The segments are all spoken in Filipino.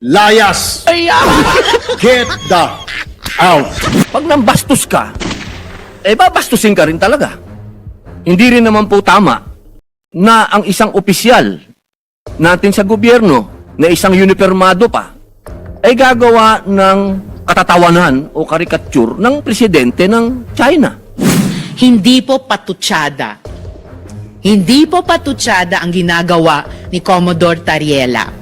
Layas! Get the out! Pag nambastos ka, babastusin ka rin talaga. Hindi rin naman po tama na ang isang opisyal natin sa gobyerno na isang unipermado pa ay gagawa ng katatawanan o karikature ng presidente ng China. Hindi po patutsada. Hindi po patutsada ang ginagawa ni Commodore Tariela.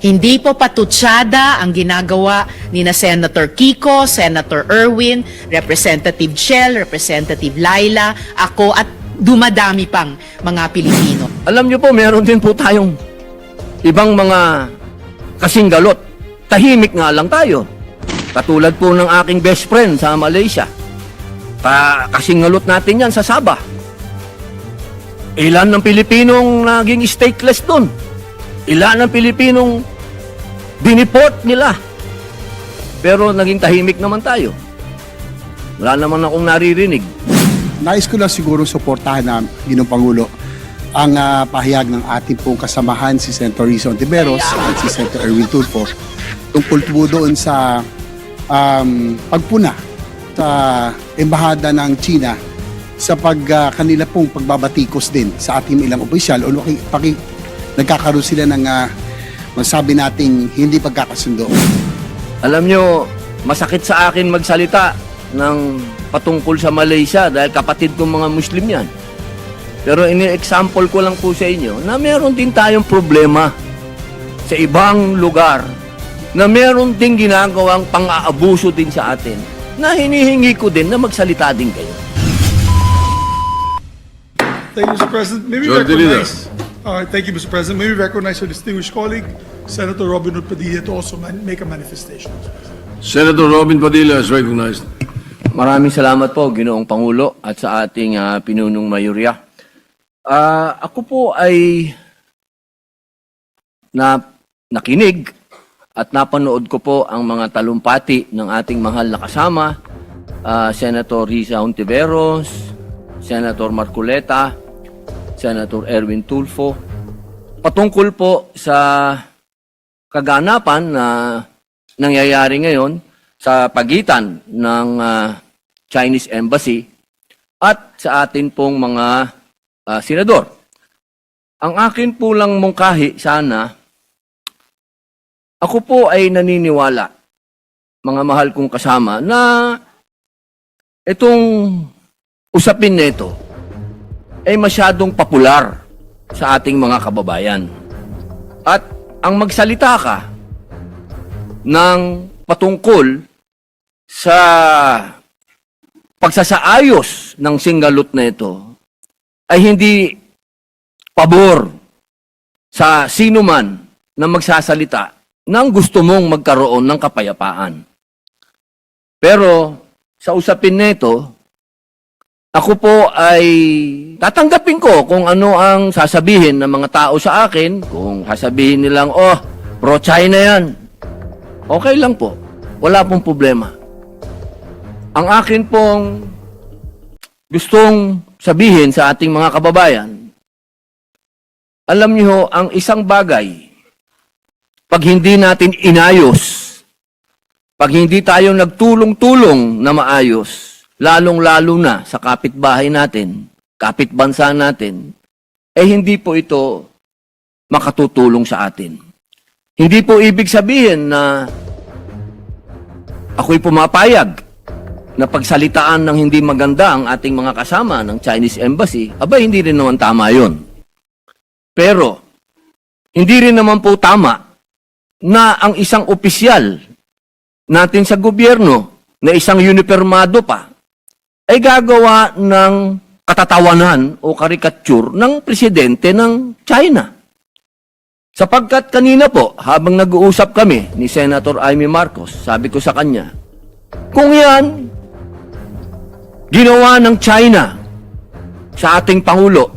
Hindi po patutsada ang ginagawa ni na Senator Kiko, Senator Erwin, Representative Shell, Representative Laila, ako at dumadami pang mga Pilipino. Alam niyo po, meron din po tayong ibang mga kasinggalot. Tahimik nga lang tayo. Katulad po ng aking best friend sa Malaysia. Kasingalot natin yan sa Sabah. Ilan ng Pilipinong naging stateless doon? Ilan ng Pilipinong diniport nila? Pero naging tahimik naman tayo. Wala naman akong naririnig. Nais ko lang siguro suportahan na Ginoong Pangulo ang pahayag ng ating pong kasamahan si Senator Risa Ontiveros at si Senator Erwin Tulfo tungkol po doon sa pagpuna sa embahada ng China sa kanila pong pagbabatikos din sa ating ilang opisyal o nagkakaroon sila ng masabi nating hindi pagkakasundo. Alam nyo, masakit sa akin magsalita ng patungkol sa Malaysia dahil kapatid kong mga Muslim yan. Pero ini-example ko lang po sa inyo na meron din tayong problema sa ibang lugar na meron din ginagawang pang-aabuso din sa atin na hinihingi ko din na magsalita din kayo. Thank you, Mr. President. May we Jordi recognize, thank you, Mr. President. May we recognize our distinguished colleague, Senator Robin Hood Padilla, to also make a manifestation. Senator Robin Padilla is recognized. Maraming salamat po, Ginoong Pangulo, at sa ating pinunong mayorya. Ako po ay nakinig at napanood ko po ang mga talumpati ng ating mahal na kasama, Senator Risa Ontiveros, Senator Marcoleta, Senator Erwin Tulfo, patungkol po sa kaganapan na nangyayari ngayon sa pagitan ng Chinese Embassy at sa atin pong mga senador. Ang akin po lang mungkahi sana, ako po ay naniniwala, mga mahal kong kasama, na itong usapin nito ay masyadong popular sa ating mga kababayan. At ang magsalita ka ng patungkol sa pagsasaayos ng singgalot na ito ay hindi pabor sa sino man na magsasalita nang gusto mong magkaroon ng kapayapaan. Pero sa usapin nito, ako po ay tatanggapin ko kung ano ang sasabihin ng mga tao sa akin. Kung sasabihin nilang, pro-China yan. Okay lang po. Wala pong problema. Ang akin pong gustong sabihin sa ating mga kababayan, alam niyo, ang isang bagay, pag hindi natin inayos, pag hindi tayo nagtulong-tulong na maayos, lalong-lalo na sa kapitbahay natin, kapitbansa natin, hindi po ito makatutulong sa atin. Hindi po ibig sabihin na ako'y pumapayag na pagsalitaan ng hindi maganda ang ating mga kasama ng Chinese Embassy. Hindi rin naman tama yun. Pero, hindi rin naman po tama na ang isang opisyal natin sa gobyerno na isang unipermado pa ay gagawa ng katatawanan o karikature ng presidente ng China. Sapagkat kanina po, habang nag-uusap kami ni Senator Amy Marcos, sabi ko sa kanya, kung yan ginawa ng China sa ating Pangulo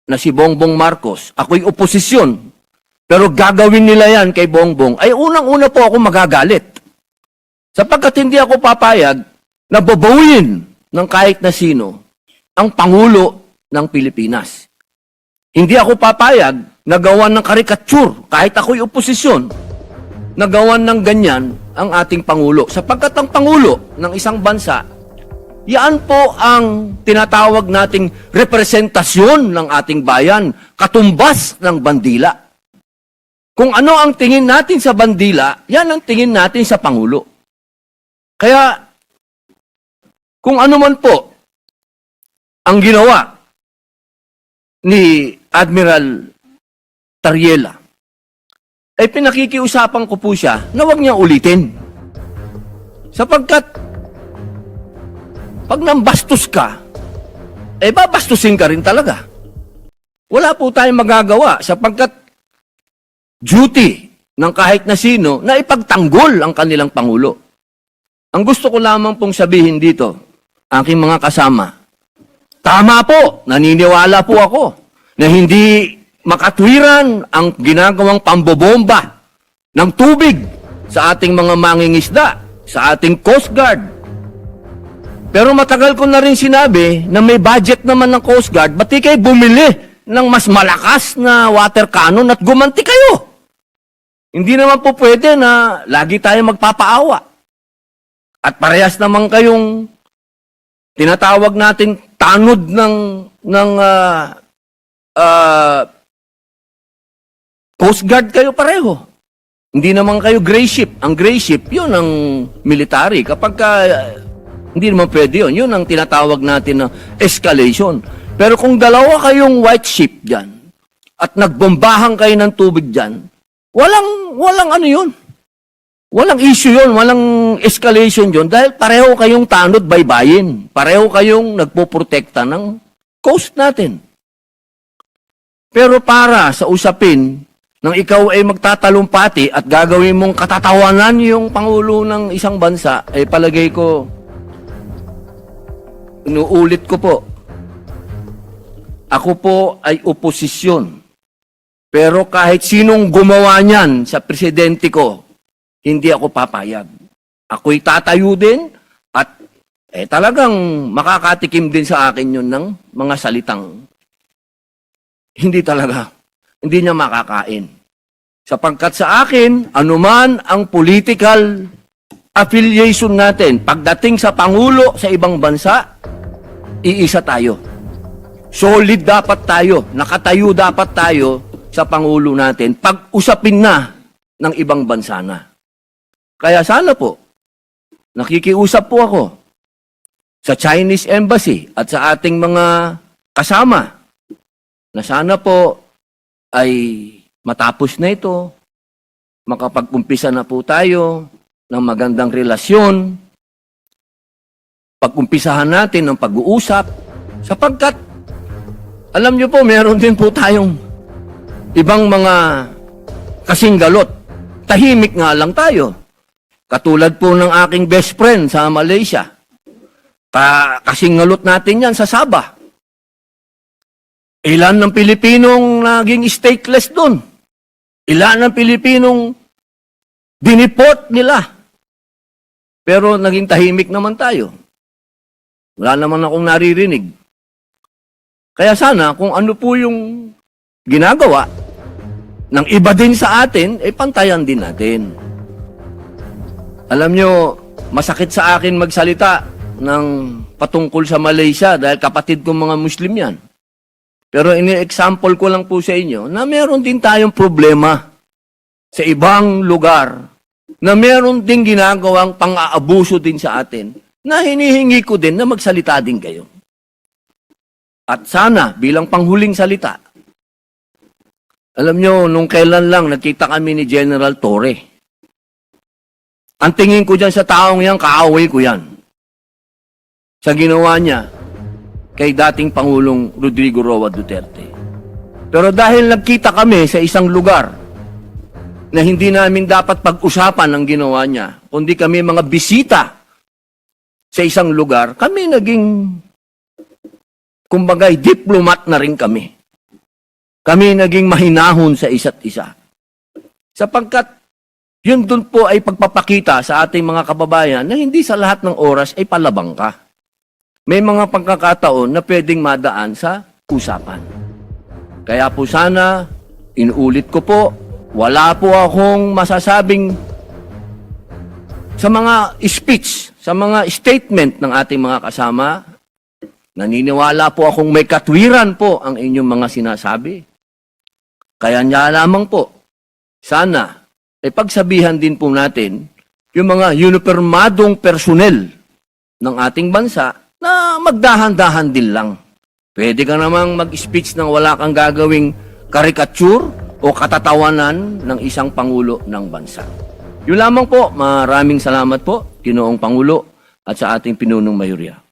na si Bongbong Marcos, ako'y oposisyon, pero gagawin nila yan kay Bongbong, ay unang-una po ako magagalit. Sapagkat hindi ako papayag na babawin ng kahit na sino ang Pangulo ng Pilipinas. Hindi ako papayag na gawan ng karikature kahit ako'y oposisyon nagawan ng ganyan ang ating Pangulo. Sapagkat ang Pangulo ng isang bansa, yan po ang tinatawag nating representasyon ng ating bayan, katumbas ng bandila. Kung ano ang tingin natin sa bandila, yan ang tingin natin sa Pangulo. Kaya, kung ano man po ang ginawa ni Admiral Tariela, ay pinakikiusapan ko po siya na huwag niya ulitin. Sapagkat, pag nambastos ka, babastusin ka rin talaga. Wala po tayong magagawa sapagkat duty ng kahit na sino na ipagtanggol ang kanilang Pangulo. Ang gusto ko lamang pong sabihin dito, aking mga kasama, tama po, naniniwala po ako na hindi makatwiran ang ginagawang pambobomba ng tubig sa ating mga mangingisda, sa ating Coast Guard. Pero matagal ko na rin sinabi na may budget naman ng Coast Guard, ba't di kayo bumili ng mas malakas na water cannon at gumanti kayo? Hindi naman po pwede na lagi tayo magpapaawa. At parehas naman kayong tinatawag natin tanod ng Coast Guard kayo pareho. Hindi naman kayo gray ship. Ang gray ship, yun ang military. Kapag hindi naman pwede yun. Yun ang tinatawag natin na escalation. Pero kung dalawa kayong white ship dyan, at nagbombahan kayo ng tubig dyan, walang ano yun. Walang issue yun, walang escalation yun, dahil pareho kayong tanod baybayin. Pareho kayong nagpoprotekta ng coast natin. Pero para sa usapin, nang ikaw ay magtatalumpati at gagawin mong katatawanan yung Pangulo ng isang bansa, ay palagay ko, inuulit ko po, ako po ay oposisyon. Pero kahit sinong gumawa niyan sa presidente ko, hindi ako papayag. Ako'y tatayo din at talagang makakatikim din sa akin yun ng mga salitang hindi niya makakain. Sapagkat sa akin, anuman ang political affiliation natin, pagdating sa Pangulo sa ibang bansa, iisa tayo. Solid dapat tayo, nakatayo dapat tayo sa Pangulo natin, pag-usapin na ng ibang bansa na. Kaya sana po, nakikiusap po ako sa Chinese Embassy at sa ating mga kasama na sana po ay matapos na ito, makapag-umpisa na po tayo ng magandang relasyon, pag-umpisahan natin ng pag-uusap, sapagkat, alam niyo po, meron din po tayong ibang mga kasinggalot. Tahimik nga lang tayo. Katulad po ng aking best friend sa Malaysia. Kasinggalot natin yan sa Sabah. Ilan ng Pilipinong naging stateless doon? Ilan ng Pilipinong diniport nila? Pero naging tahimik naman tayo. Wala naman akong naririnig. Kaya sana kung ano po yung ginagawa ng iba din sa atin, pantayan din natin. Alam nyo, masakit sa akin magsalita ng patungkol sa Malaysia dahil kapatid kong mga Muslim yan. Pero ini-example ko lang po sa inyo na meron din tayong problema sa ibang lugar na meron din ginagawang pang-aabuso din sa atin na hinihingi ko din na magsalita din kayo. At sana, bilang panghuling salita, alam nyo, nung kailan lang nakita kami ni General Torre. Ang tingin ko dyan sa taong yan, kaaway ko yan. Sa ginawa niya kay dating Pangulong Rodrigo Roa Duterte. Pero dahil nagkita kami sa isang lugar na hindi namin dapat pag-usapan ang ginawa niya, kundi kami mga bisita sa isang lugar, kami naging, kumbagay, diplomat na rin kami. Kami naging mahinahon sa isa't isa. Sapagkat yun dun po ay pagpapakita sa ating mga kababayan na hindi sa lahat ng oras ay palabang ka. May mga pagkakataon na pwedeng madaan sa usapan. Kaya po sana, inuulit ko po, wala po akong masasabing sa mga speech, sa mga statement ng ating mga kasama. Naniniwala po akong may katwiran po ang inyong mga sinasabi. Kaya niya lamang po, sana, pagsabihan din po natin yung mga unipermadong personnel ng ating bansa na magdahan-dahan din lang. Pwede ka namang mag-speech nang wala kang gagawing karikature o katatawanan ng isang Pangulo ng bansa. Yun lamang po, maraming salamat po, Ginoong Pangulo at sa ating pinunong mayurya.